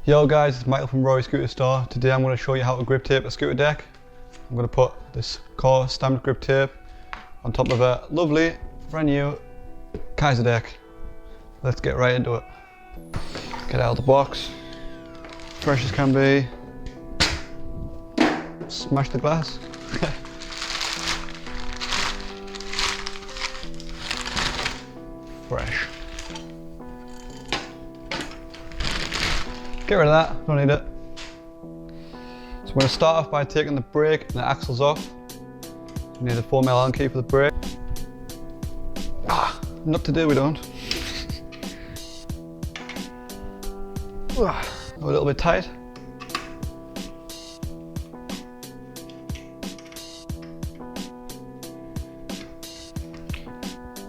Yo guys, it's Michael from RORI Scooter Store. Today I'm going to show you how to grip tape a scooter deck. I'm going to put this core stamped grip tape on top of a lovely, brand new Kaiser deck. Let's get right into it. Get it out of the box, fresh as can be. Smash the glass. Fresh. Get rid of that, don't need it. So we're going to start off by taking the brake and the axles off. You need a 4mm Allen key for the brake. Not today we don't. A little bit tight.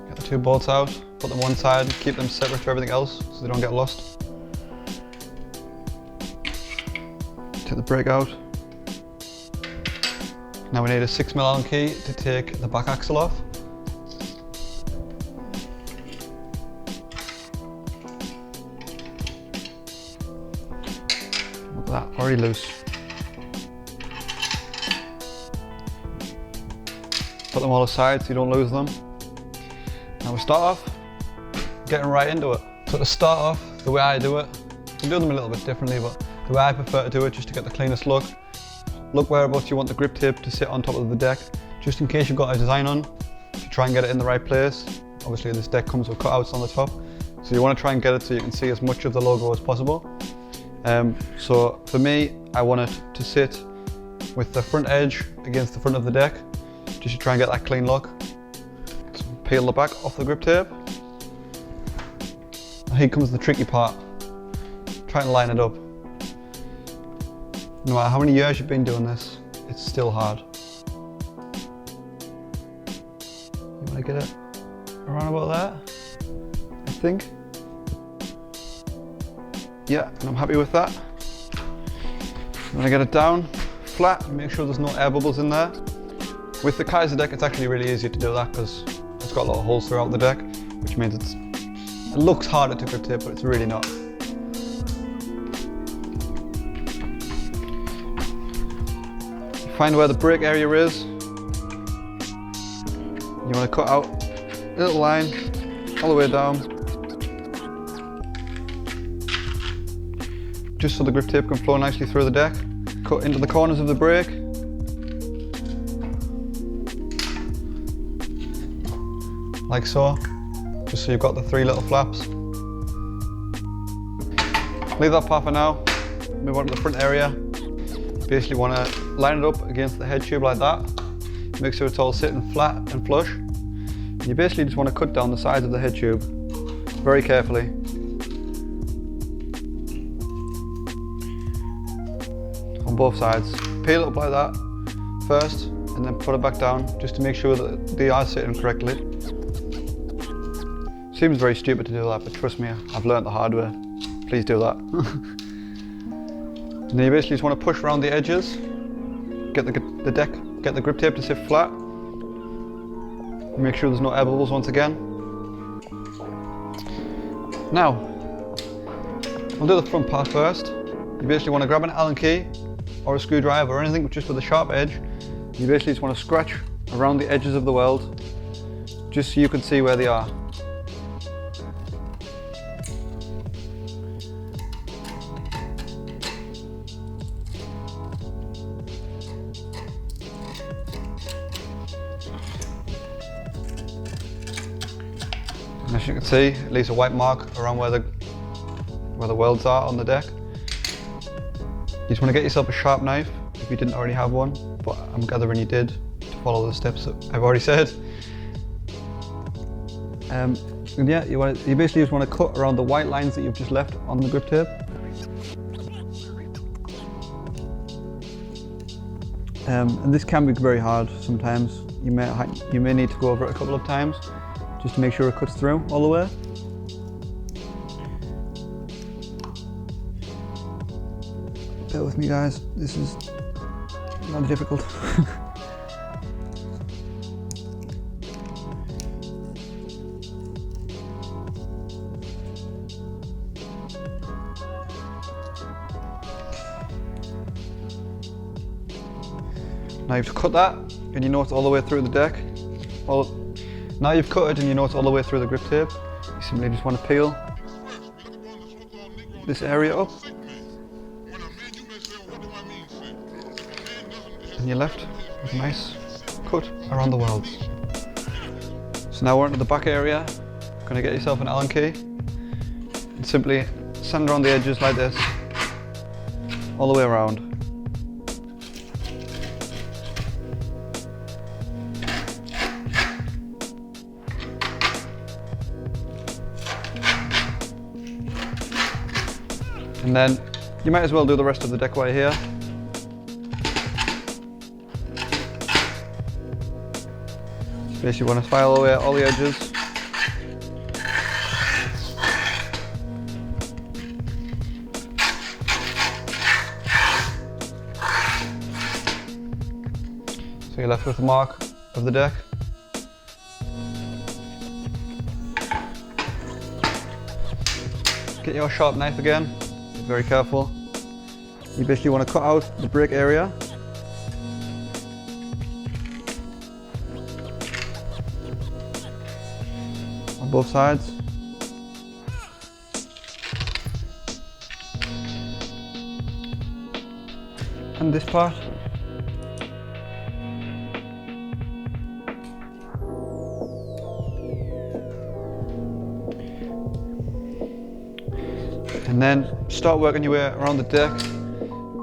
Get the two bolts out, put them one side, keep them separate to everything else so they don't get lost. Take the brake out. Now we need a 6mm Allen key to take the back axle off. Look at that, already loose. Put them all aside so you don't lose them. Now we start off getting right into it. So to start off, the way I do it, you can do them a little bit differently, but the way I prefer to do it, just to get the cleanest look, look whereabouts you want the grip tape to sit on top of the deck, just in case you've got a design on, to try and get it in the right place. Obviously this deck comes with cutouts on the top, so you want to try and get it so you can see as much of the logo as possible. So for me, I want it to sit with the front edge against the front of the deck, just to try and get that clean look. So peel the back off the grip tape. Now here comes the tricky part, try and line it up. No matter how many years you've been doing this, it's still hard. You want to get it around about there, I think. Yeah, and I'm happy with that. I'm going to get it down flat and make sure there's no air bubbles in there. With the Kaiser deck, it's actually really easy to do that because it's got a lot of holes throughout the deck, which means it looks harder to grip tape, but it's really not. Find where the brake area is. You want to cut out a little line all the way down, just so the grip tape can flow nicely through the deck. Cut into the corners of the brake. Like so, just so you've got the three little flaps. Leave that part for now, move on to the front area. Basically want to line it up against the head tube like that. Make sure it's all sitting flat and flush. You basically just want to cut down the sides of the head tube very carefully. On both sides. Peel it up like that first and then put it back down just to make sure that they are sitting correctly. Seems very stupid to do that, but trust me, I've learned the hard way. Please do that. And then you basically just want to push around the edges, get the grip tape to sit flat, make sure there's no air bubbles once again. Now, we'll do the front part first. You basically want to grab an Allen key or a screwdriver or anything just with a sharp edge. You basically just want to scratch around the edges of the weld, just so you can see where they are. And as you can see, it leaves a white mark around where the welds are on the deck. You just want to get yourself a sharp knife if you didn't already have one, but I'm gathering you did to follow the steps that I've already said. And yeah, you basically just want to cut around the white lines that you've just left on the grip tape. And this can be very hard sometimes. You may need to go over it a couple of times just to make sure it cuts through all the way. Bear with me guys, this is not difficult. Now you've cut that and you know it's all the way through the deck. Now you've cut it and you know it's all the way through the grip tape. You simply just want to peel this area up. And you're left with a nice cut around the welds. So now we're into the back area. Going to get yourself an Allen key and simply sand around the edges like this, all the way around. And then you might as well do the rest of the deck while you're here. Basically, you want to file away all the edges. So you're left with the mark of the deck. Get your sharp knife again. Be very careful. You basically want to cut out the break area. On both sides. And this part. And then start working your way around the deck.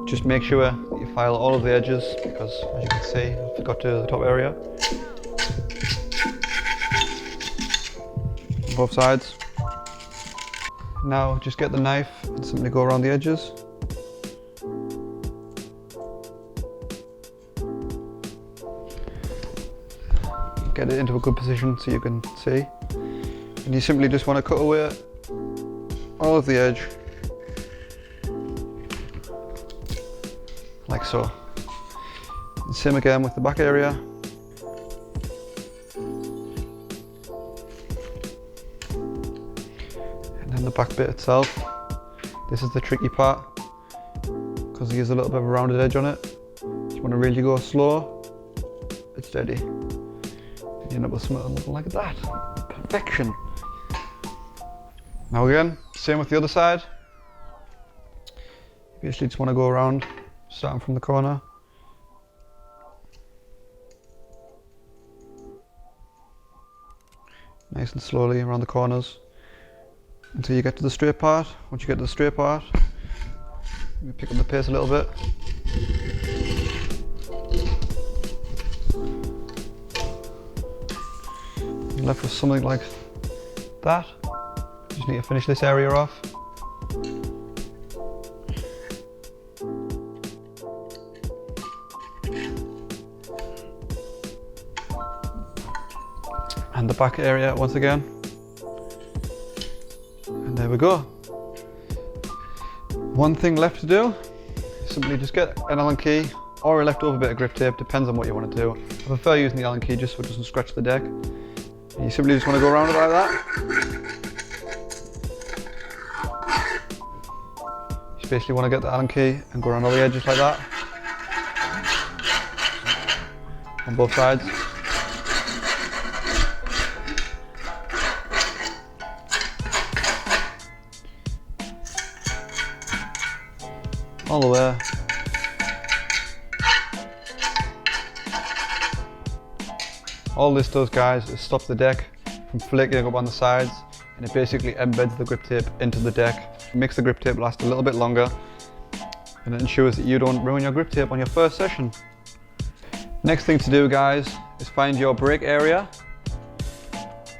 Just make sure that you file all of the edges, because as you can see, I forgot to do the top area. Both sides. Now just get the knife and simply go around the edges. Get it into a good position so you can see. And you simply just want to cut away all of the edge, like so. And same again with the back area. And then the back bit itself. This is the tricky part, because there's a little bit of a rounded edge on it. You want to really go slow and steady. And you end up with something looking like that. Perfection. Now again, same with the other side. You basically just want to go around, starting from the corner. Nice and slowly around the corners until you get to the straight part. Once you get to the straight part, you pick up the pace a little bit. You're left with something like that. Just need to finish this area off. And the back area once again. And there we go. One thing left to do is simply just get an Allen key or a leftover bit of grip tape, depends on what you want to do. I prefer using the Allen key just so it doesn't scratch the deck. And you simply just want to go around it like that. You basically want to get the Allen key and go around all the edges like that. On both sides. All the way. All this does, guys, is stop the deck from flaking up on the sides, and it basically embeds the grip tape into the deck. It makes the grip tape last a little bit longer, and it ensures that you don't ruin your grip tape on your first session. Next thing to do, guys, is find your break area.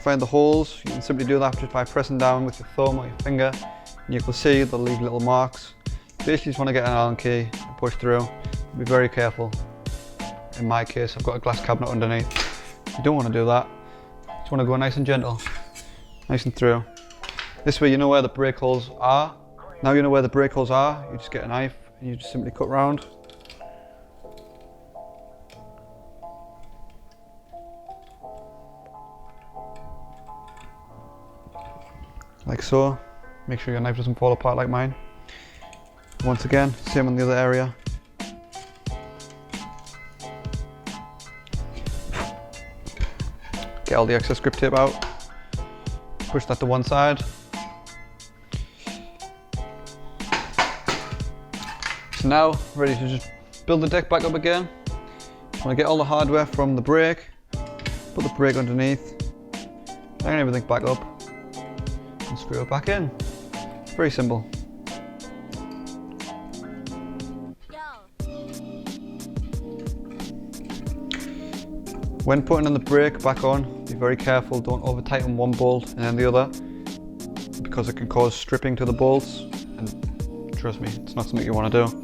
Find the holes. You can simply do that just by pressing down with your thumb or your finger, and you can see they'll leave little marks. Basically just want to get an Allen key and push through. Be very careful. In my case, I've got a glass cabinet underneath. You don't want to do that. You just want to go nice and gentle, nice and through. This way you know where the brake holes are. Now you know where the brake holes are, you just get a knife and you just simply cut round. Like so. Make sure your knife doesn't fall apart like mine. Once again, same on the other area. Get all the excess grip tape out. Push that to one side. So now, ready to just build the deck back up again. I'm going to get all the hardware from the brake, put the brake underneath, hang everything back up, and screw it back in. Very simple. When putting the brake back on, be very careful, don't over tighten one bolt and then the other, because it can cause stripping to the bolts, and trust me, it's not something you want to do.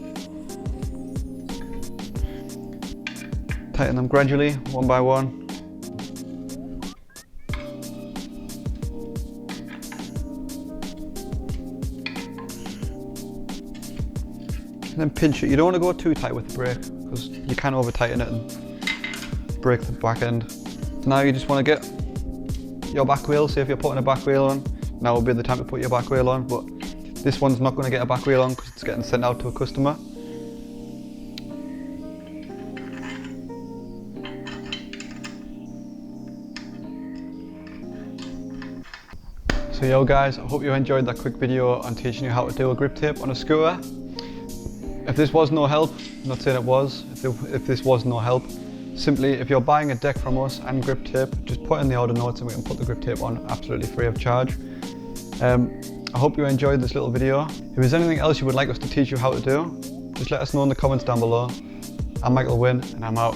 Tighten them gradually, one by one. And then pinch it. You don't want to go too tight with the brake, because you can over tighten it and break the back end. Now you just want to get your back wheel. Say if you're putting a back wheel on, now would be the time to put your back wheel on, but this one's not going to get a back wheel on because it's getting sent out to a customer. So yo guys, I hope you enjoyed that quick video on teaching you how to do a grip tape on a scooter. If this was no help, I'm not saying it was, if this was no help, simply if you're buying a deck from us and grip tape, just put in the order notes and we can put the grip tape on absolutely free of charge. I hope you enjoyed this little video. If there's anything else you would like us to teach you how to do, just let us know in the comments down below. I'm Michael Wynn and I'm out.